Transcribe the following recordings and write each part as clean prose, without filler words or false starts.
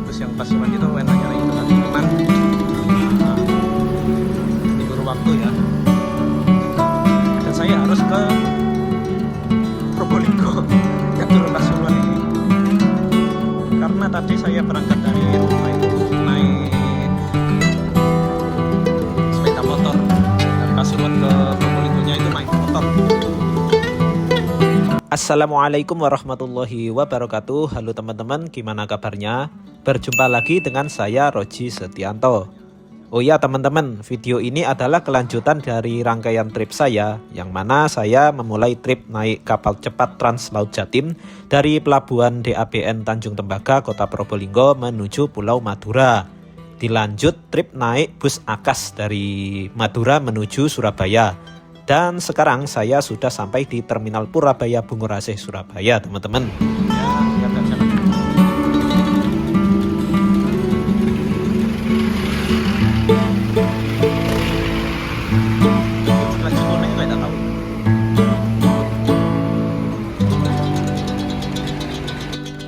bus yang Pasuruan itu enaknya itu tadi, cuman libur waktu ya, dan saya harus ke Probolinggo yang turun Pasuruan ini, karena tadi saya berangkat dari rumah itu naik sepeda motor, dan Pasuruan ke Probolinggonya itu naik motor. Assalamualaikum warahmatullahi wabarakatuh. Halo teman-teman, gimana kabarnya? Berjumpa lagi dengan saya Roji Setianto. Oh ya teman-teman, video ini adalah kelanjutan dari rangkaian trip saya, yang mana saya memulai trip naik kapal cepat Trans Laut Jatim dari pelabuhan DABN Tanjung Tembaga, Kota Probolinggo menuju Pulau Madura. Dilanjut trip naik bus Akas dari Madura menuju Surabaya. Dan sekarang saya sudah sampai di Terminal Purabaya Bungurasih Surabaya, teman-teman. Ya, lihat jalan.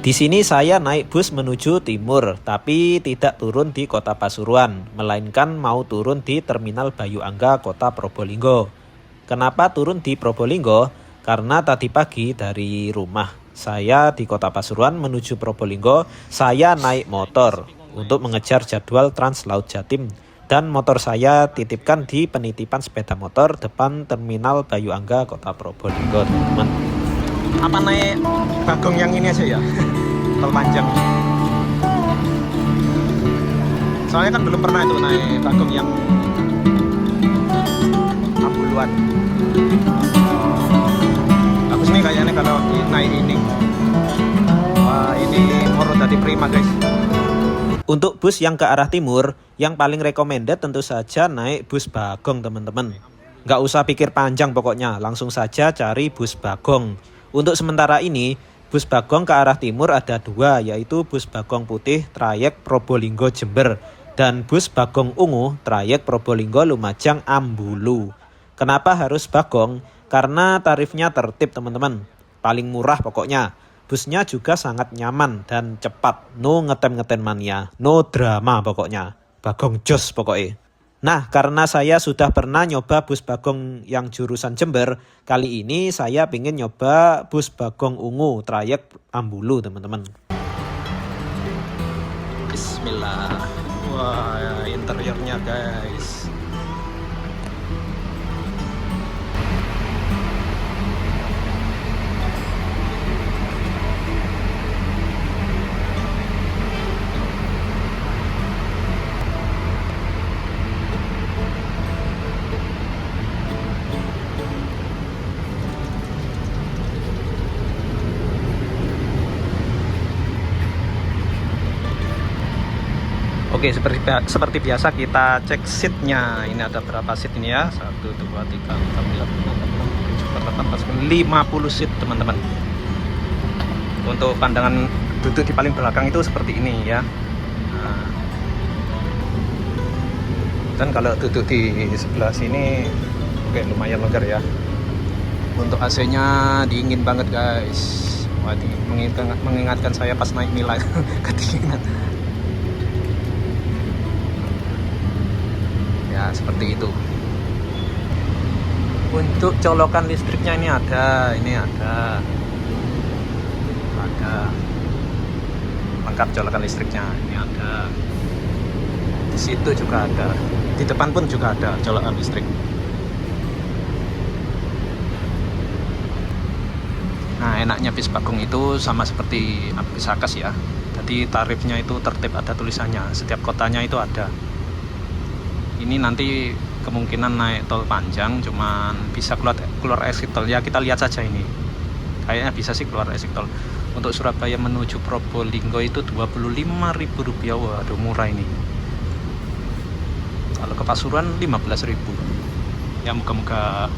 Di sini saya naik bus menuju timur, tapi tidak turun di Kota Pasuruan, melainkan mau turun di Terminal Bayu Angga, Kota Probolinggo. Kenapa turun di Probolinggo? Karena tadi pagi dari rumah saya di Kota Pasuruan menuju Probolinggo, saya naik motor untuk mengejar jadwal Trans Laut Jatim. Dan motor saya titipkan di penitipan sepeda motor depan Terminal Bayu Angga, Kota Probolinggo, teman-teman. Apa naik bagong yang ini aja ya? Tol panjang. Soalnya kan belum pernah itu naik bagong yang ambuluan. Bagus nih kayaknya kalau naik ini. Wah, ini Moro tadi prima guys. Untuk bus yang ke arah timur, yang paling recommended tentu saja naik bus Bagong, teman-teman. Nggak usah pikir panjang pokoknya, langsung saja cari bus Bagong. Untuk sementara ini, bus Bagong ke arah timur ada dua, yaitu bus Bagong Putih trayek Probolinggo Jember dan bus Bagong Ungu trayek Probolinggo Lumajang Ambulu. Kenapa harus Bagong? Karena tarifnya tertib, teman-teman. Paling murah pokoknya. Busnya juga sangat nyaman dan cepat. No ngetem-ngetem mania, no drama pokoknya. Bagong jos pokoknya. Nah, karena saya sudah pernah nyoba bus Bagong yang jurusan Jember, kali ini saya pengen nyoba bus Bagong Ungu trayek Ambulu, teman-teman. Bismillah. Wah, interiornya guys. Oke, seperti biasa kita cek seatnya. Ini ada berapa seat ini ya? 1, 2, 3, 4, 5, 6, 7, 8, 9, 10 seat, teman-teman. Untuk pandangan duduk di paling belakang itu seperti ini ya. Nah, dan kalau duduk di sebelah sini, oke, lumayan longgar ya. Untuk AC-nya dingin banget guys. Wah, mengingatkan saya pas naik Mila kedinginan. Seperti itu. Untuk colokan listriknya ini ada lengkap colokan listriknya. Ini ada, di situ juga ada, di depan pun juga ada colokan listrik. Nah, enaknya bis Bagong itu sama seperti bis Akas ya. Jadi tarifnya itu tertib, ada tulisannya. Setiap kotanya itu ada. Ini nanti kemungkinan naik tol panjang, cuman bisa keluar exit tol ya, kita lihat saja ini. Kayaknya bisa sih keluar exit tol. Untuk Surabaya menuju Probolinggo itu Rp25.000. Waduh, murah ini. Kalau ke Pasuruan 15.000. Ya moga-moga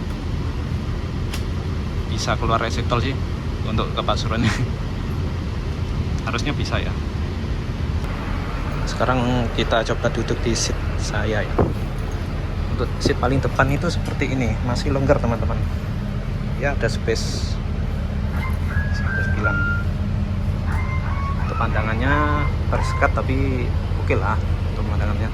bisa keluar exit tol sih untuk ke Pasuruan. Harusnya bisa ya. Sekarang kita coba duduk di seat saya ya. Untuk seat paling depan itu seperti ini, masih longgar teman-teman. Ya, ada space. Ada 9. Untuk Pandangannya bersekat tapi oke lah untuk pemandangannya.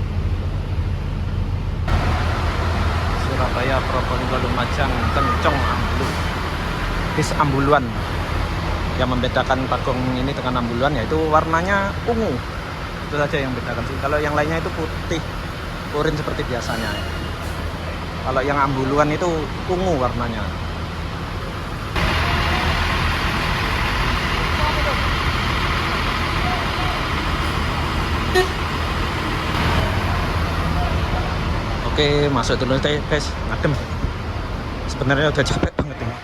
Surabaya, Probolinggo, Lumajang, Kencong, Ambulu. Bis ambuluan. Yang membedakan Bagong ini dengan ambuluan yaitu warnanya ungu. Itu saja yang membedakan sih. Kalau yang lainnya itu putih, urin seperti biasanya. Kalau yang ambuluan itu ungu warnanya. Oke, masuk dulu deh guys, ngadem. Sebenarnya udah capek banget ini.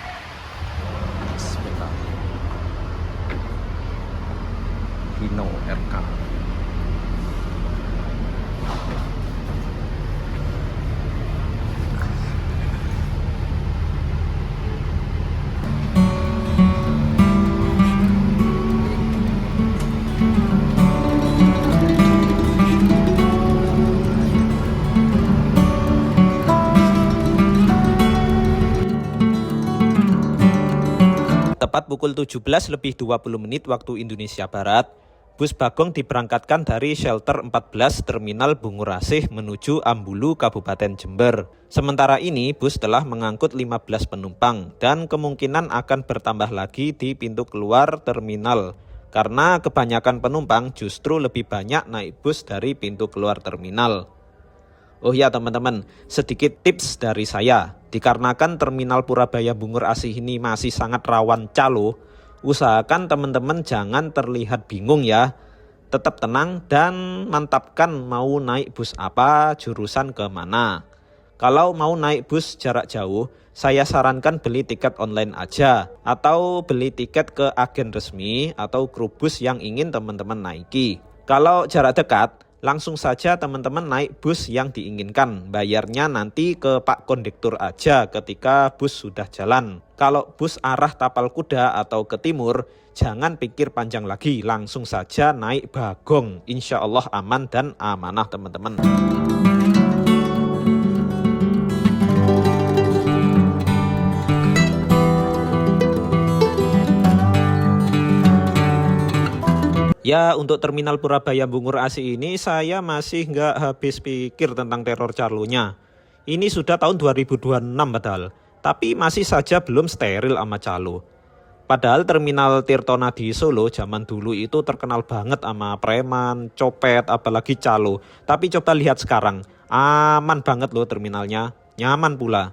Bismillah. Hino RK. Tepat pukul 17:20 waktu Indonesia Barat, bus Bagong diberangkatkan dari shelter 14 Terminal Bungurasih menuju Ambulu, Kabupaten Jember. Sementara ini, bus telah mengangkut 15 penumpang dan kemungkinan akan bertambah lagi di pintu keluar terminal. Karena kebanyakan penumpang justru lebih banyak naik bus dari pintu keluar terminal. Oh ya teman-teman, sedikit tips dari saya. Dikarenakan terminal Purabaya Bungur Asih ini masih sangat rawan calo, usahakan teman-teman jangan terlihat bingung ya. Tetap tenang dan mantapkan mau naik bus apa, jurusan ke mana. Kalau mau naik bus jarak jauh, saya sarankan beli tiket online aja. Atau beli tiket ke agen resmi atau grup bus yang ingin teman-teman naiki. Kalau jarak dekat, langsung saja teman-teman naik bus yang diinginkan. Bayarnya nanti ke Pak Kondektur aja ketika bus sudah jalan. Kalau bus arah Tapal Kuda atau ke timur, jangan pikir panjang lagi. Langsung saja naik Bagong. Insya Allah aman dan amanah teman-teman. Ya, untuk terminal Purabaya Bungur Asih ini saya masih nggak habis pikir tentang teror calonya. Ini sudah tahun 2026 padahal, tapi masih saja belum steril sama calo. Padahal terminal Tirtonadi Solo zaman dulu itu terkenal banget sama preman, copet, apalagi calo. Tapi coba lihat sekarang, aman banget loh terminalnya, nyaman pula.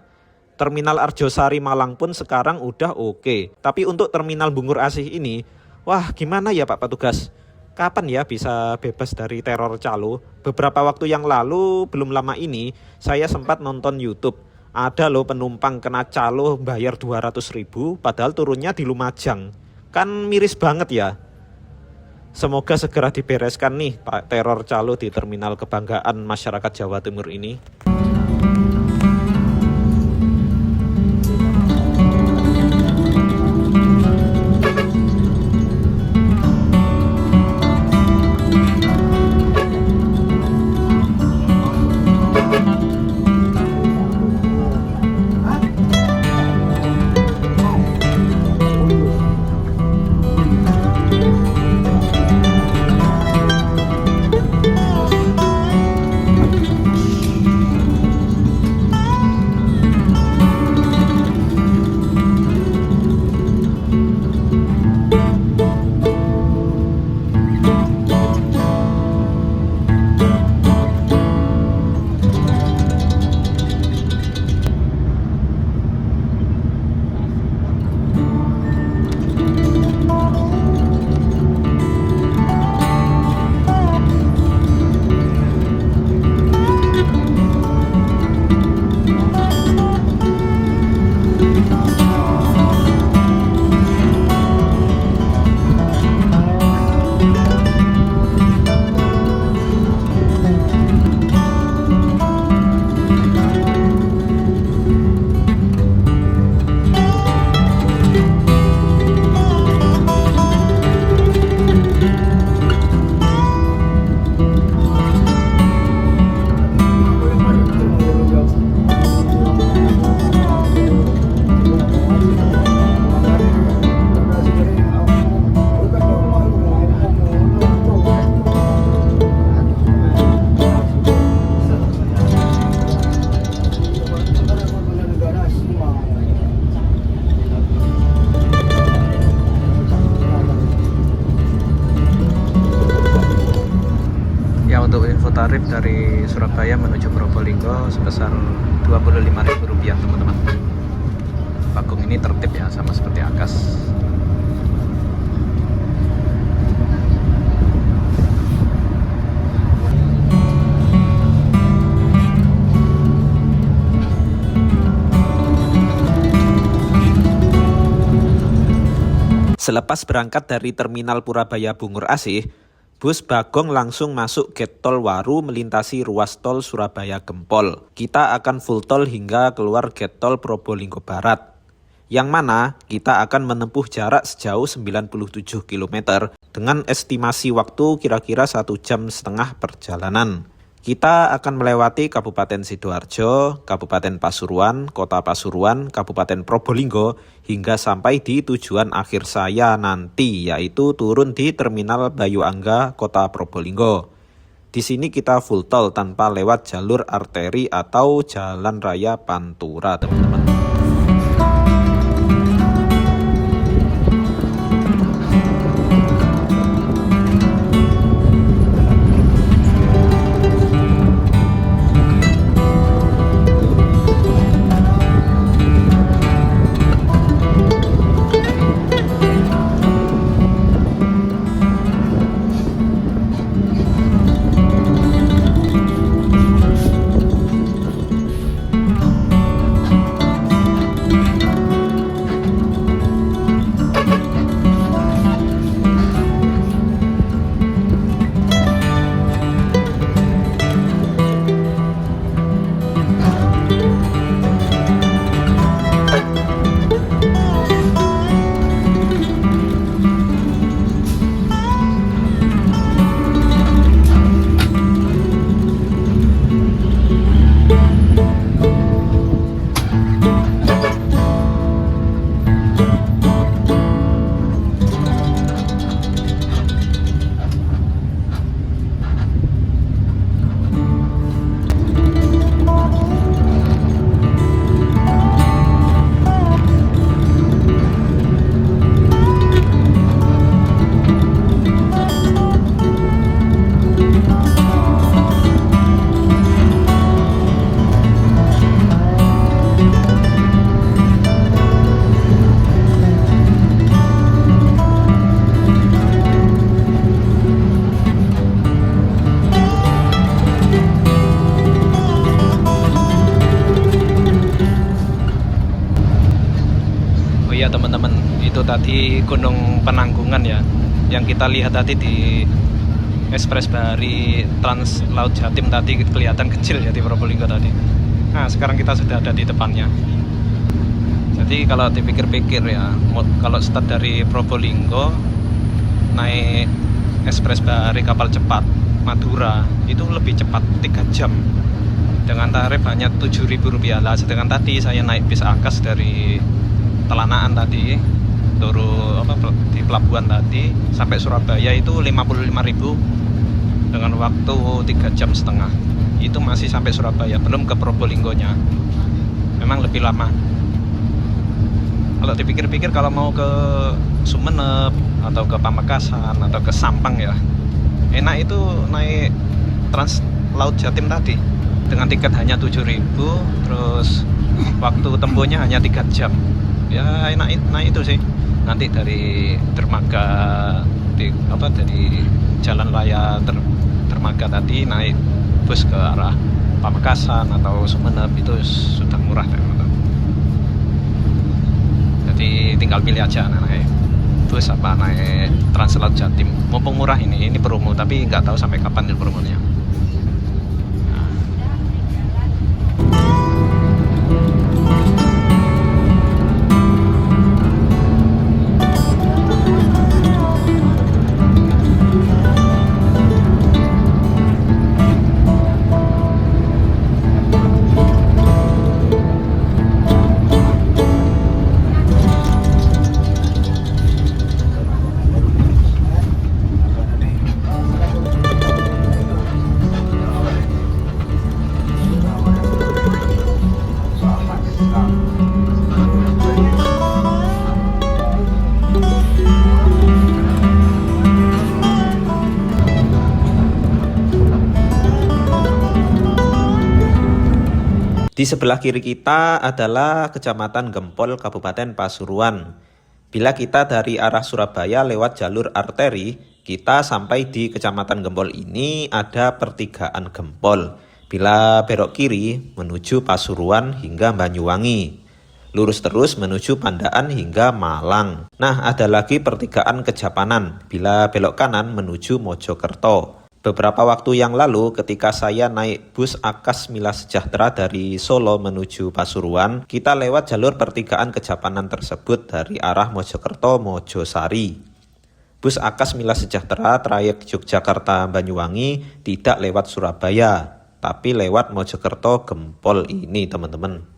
Terminal Arjosari Malang pun sekarang udah oke. Tapi untuk terminal Bungur Asih ini, wah gimana ya Pak Petugas? Kapan ya bisa bebas dari teror calo? Beberapa waktu yang lalu, belum lama ini, saya sempat nonton YouTube. Ada loh penumpang kena calo bayar 200.000 padahal turunnya di Lumajang. Kan miris banget ya. Semoga segera dibereskan nih Pak teror calo di terminal kebanggaan masyarakat Jawa Timur ini. Ya, untuk info tarif dari Surabaya menuju Probolinggo sebesar Rp25.000 teman-teman. Bagong ini tertib ya, sama seperti Akas. Selepas berangkat dari Terminal Purabaya Bungur Asih, bus Bagong langsung masuk gate tol Waru melintasi ruas tol Surabaya Gempol. Kita akan full tol hingga keluar gate tol Probolinggo Barat. Yang mana kita akan menempuh jarak sejauh 97 km dengan estimasi waktu kira-kira 1,5 jam perjalanan. Kita akan melewati Kabupaten Sidoarjo, Kabupaten Pasuruan, Kota Pasuruan, Kabupaten Probolinggo, hingga sampai di tujuan akhir saya nanti, yaitu turun di Terminal Bayu Angga, Kota Probolinggo. Di sini kita full tol tanpa lewat jalur arteri atau jalan raya Pantura, teman-teman. Ya teman-teman, itu tadi Gunung Penanggungan ya, yang kita lihat tadi di Ekspres Bahari Trans Laut Jatim tadi kelihatan kecil ya di Probolinggo tadi. Nah sekarang kita sudah ada di depannya. Jadi kalau dipikir-pikir ya, kalau start dari Probolinggo naik Ekspres Bahari kapal cepat Madura itu lebih cepat 3 jam dengan tarif hanya Rp7.000 lah. Sedangkan tadi saya naik bis Akas dari Telanaan tadi turun di pelabuhan tadi sampai Surabaya itu Rp55.000 dengan waktu 3,5 jam. Itu masih sampai Surabaya, belum ke Probolinggonya. Memang lebih lama. Kalau dipikir-pikir kalau mau ke Sumeneb atau ke Pamekasan atau ke Sampang ya, enak itu naik Trans Laut Jatim tadi dengan tiket hanya Rp7.000, terus waktu tempuhnya hanya 3 jam. Ya enak itu sih. Nanti dari dermaga dari jalan raya dermaga tadi naik bus ke arah Pamekasan atau Sumeneb itu sudah murah teman-teman. Jadi tinggal pilih aja naik bus apa naik Trans Laut Jatim. Mumpung murah ini promo, tapi nggak tahu sampai kapan itu promonya. Di sebelah kiri kita adalah Kecamatan Gempol, Kabupaten Pasuruan. Bila kita dari arah Surabaya lewat jalur arteri, kita sampai di Kecamatan Gempol ini ada pertigaan Gempol. Bila belok kiri menuju Pasuruan hingga Banyuwangi. Lurus terus menuju Pandaan hingga Malang. Nah, ada lagi pertigaan Kejapanan. Bila belok kanan menuju Mojokerto. Beberapa waktu yang lalu ketika saya naik bus Akas Mila Sejahtera dari Solo menuju Pasuruan, kita lewat jalur pertigaan Kejapanan tersebut dari arah Mojokerto Mojosari. Bus Akas Mila Sejahtera trayek Yogyakarta Banyuwangi tidak lewat Surabaya, tapi lewat Mojokerto Gempol ini teman-teman.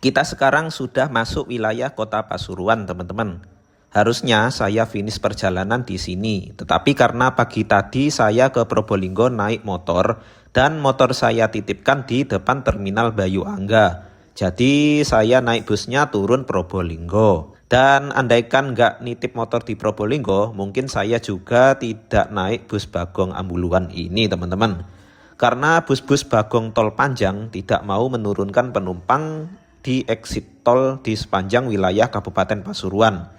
Kita sekarang sudah masuk wilayah kota Pasuruan teman-teman. Harusnya saya finish perjalanan di sini. Tetapi karena pagi tadi saya ke Probolinggo naik motor. Dan motor saya titipkan di depan terminal Bayu Angga. Jadi saya naik busnya turun Probolinggo. Dan andaikan nggak nitip motor di Probolinggo, mungkin saya juga tidak naik bus Bagong Ambuluan ini teman-teman. Karena bus-bus Bagong tol panjang tidak mau menurunkan penumpang di exit tol di sepanjang wilayah Kabupaten Pasuruan.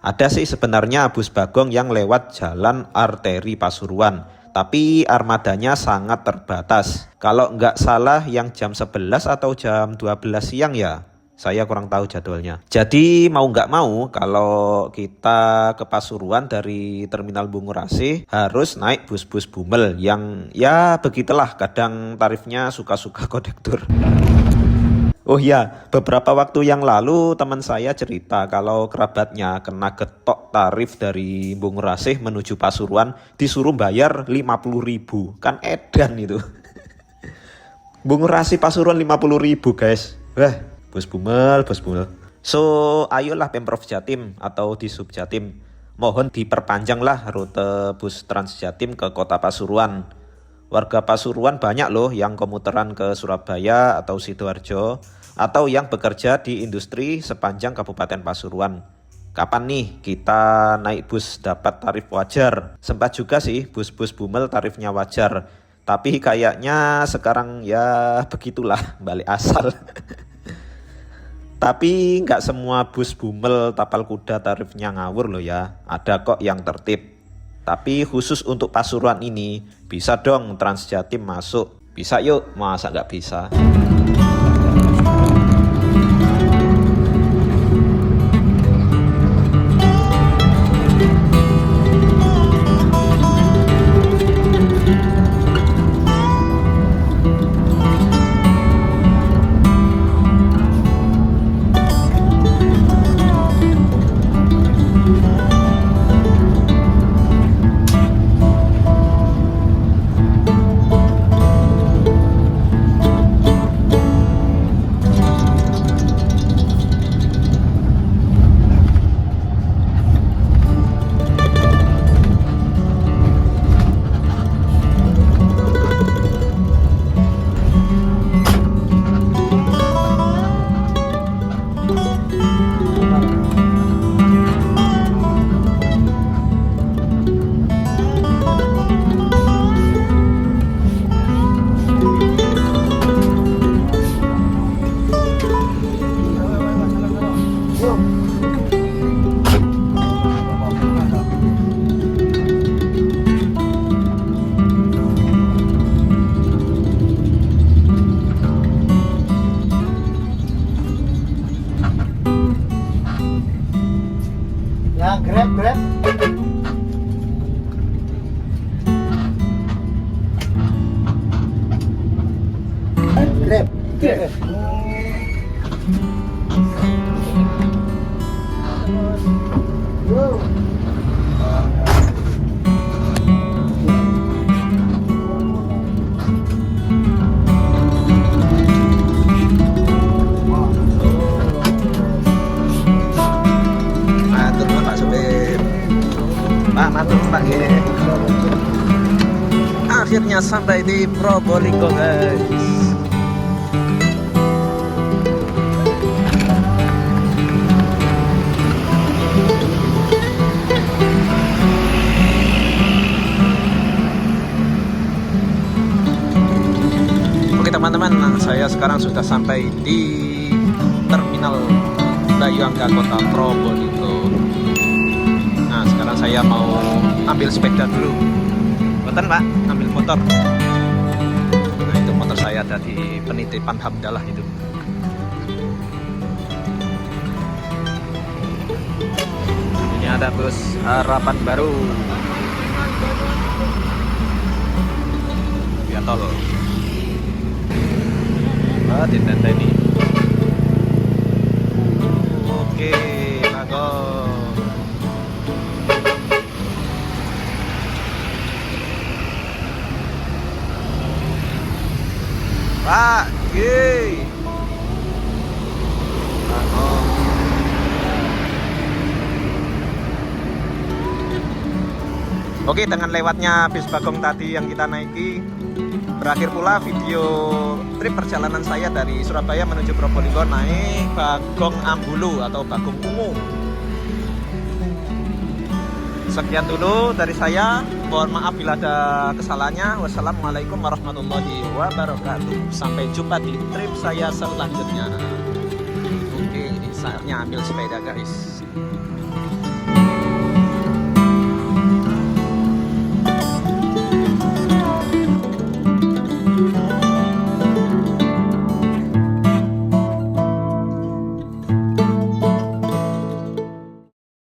Ada sih sebenarnya bus Bagong yang lewat jalan arteri Pasuruan, tapi armadanya sangat terbatas. Kalau nggak salah yang jam 11 atau jam 12 siang ya, saya kurang tahu jadwalnya. Jadi mau nggak mau kalau kita ke Pasuruan dari Terminal Bungurasih harus naik bus-bus Bumel yang ya begitulah kadang tarifnya suka-suka kondektur. Oh ya, beberapa waktu yang lalu teman saya cerita kalau kerabatnya kena getok tarif dari Bungurasih menuju Pasuruan disuruh bayar 50.000. Kan edan itu. Bungurasih Pasuruan 50.000 guys. Wah, bus Bumel, bus Bumel. So, ayolah Pemprov Jatim atau di Sub Jatim. Mohon diperpanjanglah rute bus Trans Jatim ke kota Pasuruan. Warga Pasuruan banyak loh yang komuteran ke Surabaya atau Sidoarjo. Atau yang bekerja di industri sepanjang Kabupaten Pasuruan. Kapan nih kita naik bus dapat tarif wajar? Sempat juga sih bus-bus Bumel tarifnya wajar. Tapi kayaknya sekarang ya begitulah balik asal. Tapi nggak semua bus Bumel Tapal Kuda tarifnya ngawur loh ya. Ada kok yang tertib. Tapi khusus untuk Pasuruan ini, bisa dong Transjatim masuk. Bisa yuk, masa nggak bisa? Ya, grab. Grab. Wow. Matur nuwun Pak Supir. Pak, matur Pak ya. Akhirnya sampai di Probolinggo guys. Oke teman-teman, saya sekarang sudah sampai di Terminal Bayangka Kota Probolinggo. Nah sekarang saya mau ambil sepeda dulu. Betul Pak, ambil motor. Nah itu motor saya ada di penitipan Hamdalah itu. Ini ada bus Harapan Baru. Via tol. Wah, ini. Oke, bagus. Pak, yeay. Oke, dengan lewatnya bis Bagong tadi yang kita naiki, berakhir pula video trip perjalanan saya dari Surabaya menuju Probolinggo naik Bagong Ambulu atau Bagong Ungu. Sekian dulu dari saya. Mohon maaf bila ada kesalahannya. Wassalamualaikum warahmatullahi wabarakatuh. Sampai jumpa di trip saya selanjutnya. Oke, saatnya ambil sepeda guys.